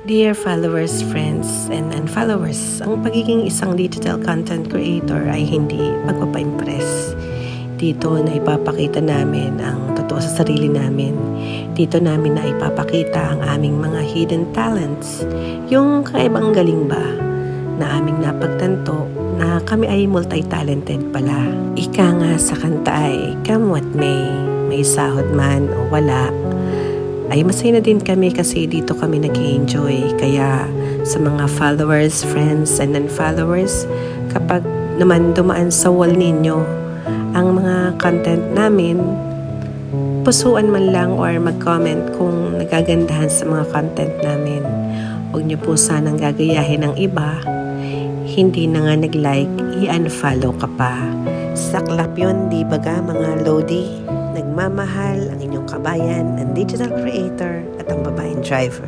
Dear followers, friends, and unfollowers, ang pagiging isang digital content creator ay hindi pagpapa-impress. Dito na ipapakita namin ang totoo sa sarili namin. Dito namin na ipapakita ang aming mga hidden talents. Yung kakaibang galing ba na aming napagtanto na kami ay multi-talented pala. Ika nga sa kanta ay, come what may sahod man o wala, ay masaya na din kami kasi dito kami nag-enjoy. Kaya sa mga followers, friends, and unfollowers, kapag naman dumaan sa wall ninyo ang mga content namin, pusuan man lang or mag-comment kung nagagandahan sa mga content namin. Huwag niyo po sanang gagayahin ng iba. Hindi na nga nag-like, i-unfollow ka pa. Saklap yun, di ba ga mga Lodi? Nagmamahal ang inyong kabayan, ang digital creator at ang babaeng driver.